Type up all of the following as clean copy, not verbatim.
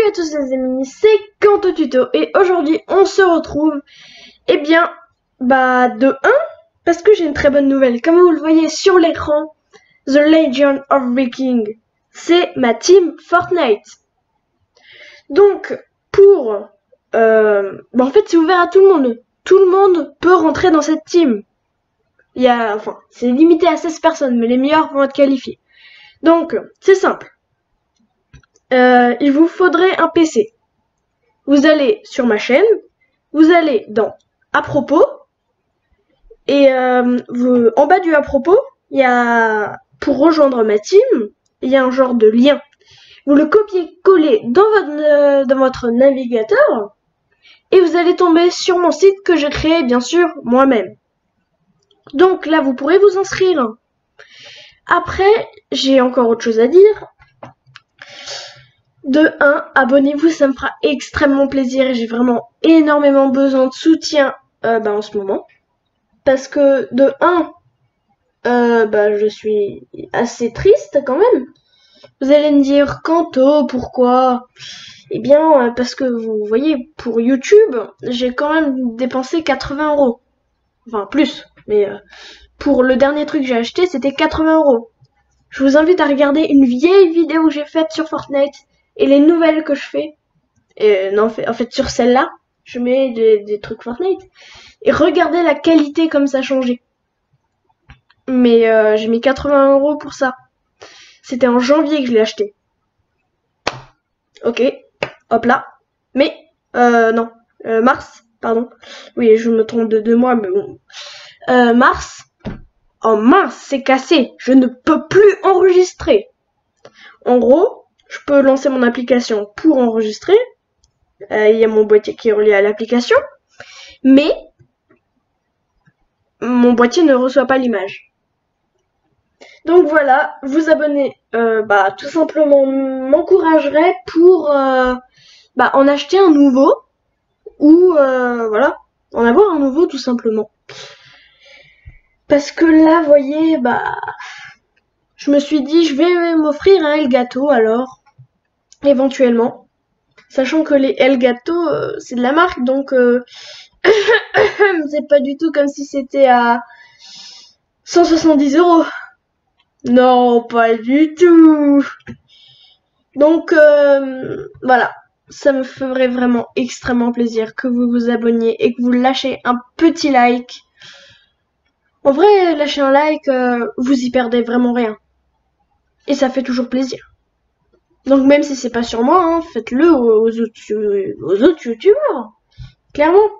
Salut à tous les amis, c'est Kanto Tuto et aujourd'hui on se retrouve, eh bien, de 1, parce que j'ai une très bonne nouvelle. Comme vous le voyez sur l'écran, The Legend of Viking, c'est ma team Fortnite. Donc, en fait c'est ouvert à tout le monde. Tout le monde peut rentrer dans cette team. C'est limité à 16 personnes, mais les meilleurs vont être qualifiés. Donc, c'est simple. Il vous faudrait un PC. Vous allez sur ma chaîne, vous allez dans à propos, et en bas du à propos, il y a pour rejoindre ma team, il y a un genre de lien. Vous le copiez-collez dans votre navigateur, et vous allez tomber sur mon site que j'ai créé, bien sûr, moi-même. Donc là, vous pourrez vous inscrire. Après, j'ai encore autre chose à dire. De 1, abonnez-vous, ça me fera extrêmement plaisir et j'ai vraiment énormément besoin de soutien en ce moment. Parce que de 1, je suis assez triste quand même. Vous allez me dire, Kanto, pourquoi? Eh bien, parce que vous voyez, pour YouTube, j'ai quand même dépensé 80 €. Enfin, plus, mais pour le dernier truc que j'ai acheté, c'était 80 €. Je vous invite à regarder une vieille vidéo que j'ai faite sur Fortnite et les nouvelles que je fais. Et non, en fait, sur celle-là, je mets des trucs Fortnite. Et regardez la qualité comme ça a changé. Mais j'ai mis 80 € pour ça. C'était en janvier que je l'ai acheté. Ok, hop là. Mais, non, mars, pardon. Oui, je me trompe de 2 mois, mais bon. Mars. Oh mince, c'est cassé. Je ne peux plus enregistrer. En gros, je peux lancer mon application pour enregistrer. Il y a mon boîtier qui est relié à l'application. Mais mon boîtier ne reçoit pas l'image. Donc voilà, vous abonner, tout simplement m'encouragerait pour en acheter un nouveau ou en avoir un nouveau tout simplement. Parce que là, voyez, je me suis dit, je vais m'offrir un Elgato alors, éventuellement, sachant que les Elgato c'est de la marque, donc c'est pas du tout comme si c'était à 170 €. Non, pas du tout. Donc voilà, ça me ferait vraiment extrêmement plaisir que vous vous abonniez et que vous lâchez un petit like. En vrai, lâcher un like, vous y perdez vraiment rien. Et ça fait toujours plaisir. Donc même si c'est pas sur moi, hein, faites-le aux autres youtubeurs. Clairement.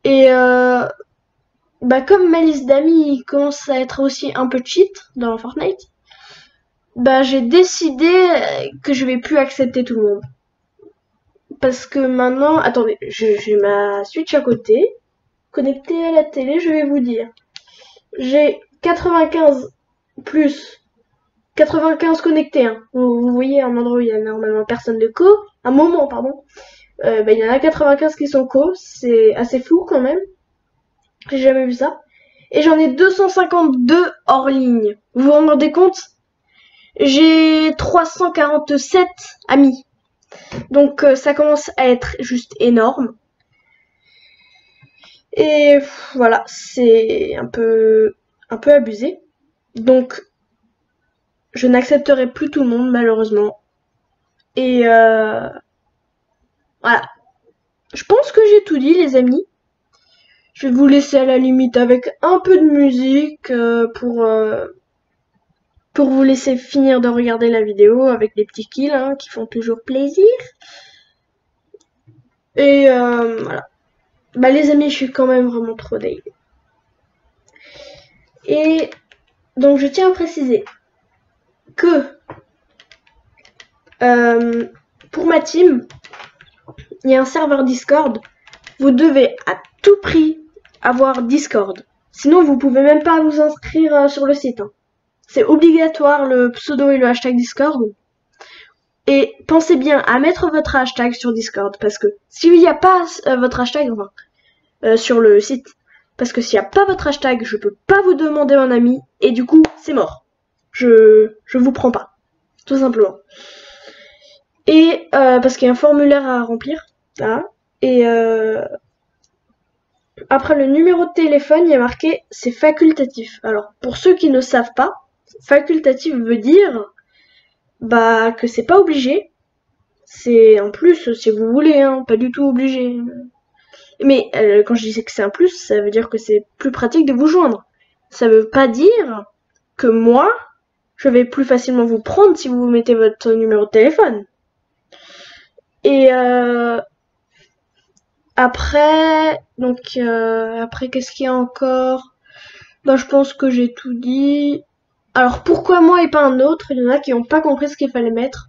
Et comme ma liste d'amis commence à être aussi un peu cheat dans Fortnite, j'ai décidé que je vais plus accepter tout le monde. Parce que maintenant, attendez, j'ai ma Switch à côté, connectée à la télé, je vais vous dire. J'ai 95 plus 95 connectés. Hein. Vous voyez, un endroit où il y a normalement personne de co. Un moment, pardon. Il y en a 95 qui sont co. C'est assez fou quand même. J'ai jamais vu ça. Et j'en ai 252 hors ligne. Vous vous rendez compte? J'ai 347 amis. Donc ça commence à être juste énorme. Et voilà, c'est un peu abusé. Donc je n'accepterai plus tout le monde malheureusement. Et voilà. Je pense que j'ai tout dit les amis. Je vais vous laisser à la limite avec un peu de musique pour vous laisser finir de regarder la vidéo avec des petits kills qui font toujours plaisir. Et voilà. Les amis, je suis quand même vraiment trop deg. Et donc je tiens à préciser que pour ma team, il y a un serveur Discord. Vous devez à tout prix avoir Discord. Sinon, vous pouvez même pas vous inscrire sur le site. Hein. C'est obligatoire le pseudo et le hashtag Discord. Et pensez bien à mettre votre hashtag sur Discord. Parce que s'il n'y a pas votre hashtag sur le site, parce que s'il n'y a pas votre hashtag, je peux pas vous demander un ami. Et du coup, c'est mort. Je vous prends pas. Tout simplement. Et parce qu'il y a un formulaire à remplir. Là. Et après le numéro de téléphone, il y a marqué c'est facultatif. Alors pour ceux qui ne savent pas, facultatif veut dire bah que c'est pas obligé. C'est un plus si vous voulez, hein, pas du tout obligé. Mais quand je disais que c'est un plus, ça veut dire que c'est plus pratique de vous joindre. Ça veut pas dire que moi, je vais plus facilement vous prendre si vous mettez votre numéro de téléphone. Et après, après qu'est-ce qu'il y a encore? Bah je pense que j'ai tout dit. Alors pourquoi moi et pas un autre? Il y en a qui n'ont pas compris ce qu'il fallait mettre.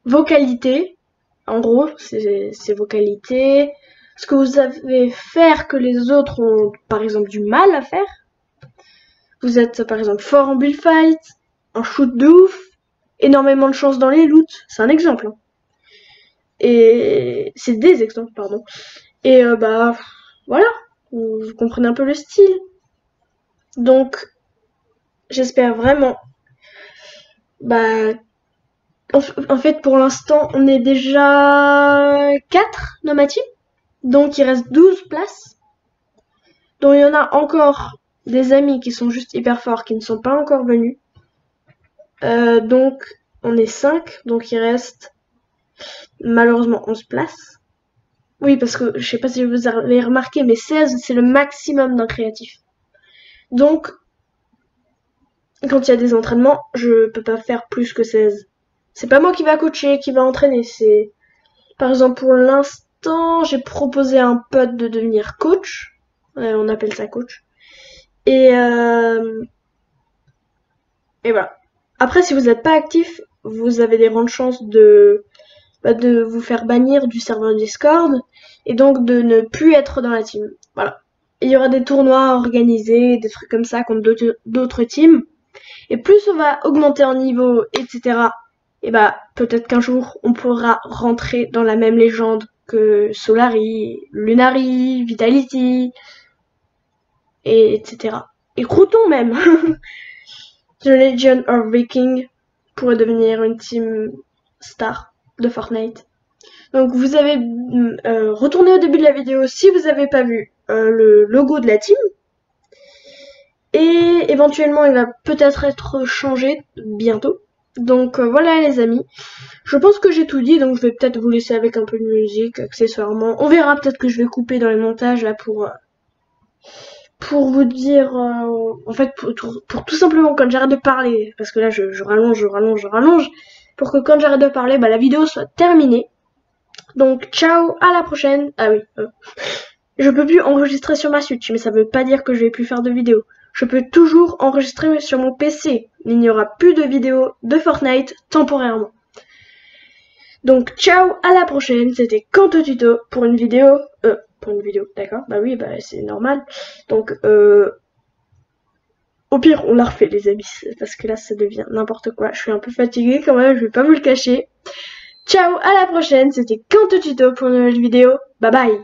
Vos qualités, en gros, c'est vos qualités. Ce que vous savez faire que les autres ont par exemple du mal à faire. Vous êtes par exemple fort en bullfight, en shoot de ouf, énormément de chance dans les loots, c'est un exemple. Hein. Et c'est des exemples, pardon. Et bah voilà, vous comprenez un peu le style. Donc j'espère vraiment. Bah en fait pour l'instant on est déjà 4 dans ma team. Donc il reste 12 places. Donc il y en a encore des amis qui sont juste hyper forts qui ne sont pas encore venus. Donc on est 5, donc il reste malheureusement 11 places. Oui, parce que je sais pas si vous avez remarqué, mais 16 c'est le maximum d'un créatif. Donc quand il y a des entraînements, je peux pas faire plus que 16. C'est pas moi qui va coacher, qui va entraîner, c'est par exemple pour l'instant, j'ai proposé à un pote de devenir coach. On appelle ça coach. Et voilà. Après, si vous n'êtes pas actif, vous avez des grandes chances de vous faire bannir du serveur Discord et donc de ne plus être dans la team. Voilà. Et il y aura des tournois organisés, des trucs comme ça contre d'autres teams. Et plus on va augmenter en niveau, etc. Et bah peut-être qu'un jour on pourra rentrer dans la même légende que Solari, Lunari, Vitality, et etc. Et Crouton même. The Legion of Viking pourrait devenir une team star de Fortnite. Donc vous avez retourné au début de la vidéo si vous n'avez pas vu le logo de la team. Et éventuellement il va peut-être être changé bientôt. Donc voilà les amis. Je pense que j'ai tout dit, donc je vais peut-être vous laisser avec un peu de musique, accessoirement. On verra, peut-être que je vais couper dans les montages là pour vous dire, en fait, pour tout simplement quand j'arrête de parler, parce que là je rallonge, pour que quand j'arrête de parler, bah la vidéo soit terminée. Donc ciao, à la prochaine. Ah oui, je peux plus enregistrer sur ma Switch, mais ça veut pas dire que je vais plus faire de vidéos. Je peux toujours enregistrer sur mon PC. Il n'y aura plus de vidéos de Fortnite temporairement. Donc ciao, à la prochaine. C'était Kanto Tuto pour une vidéo. D'accord. Bah oui, bah c'est normal. Donc au pire, on la refait les amis, parce que là ça devient n'importe quoi. Je suis un peu fatiguée quand même, je vais pas vous le cacher. Ciao, à la prochaine. C'était Kanto Tuto pour une nouvelle vidéo. Bye bye.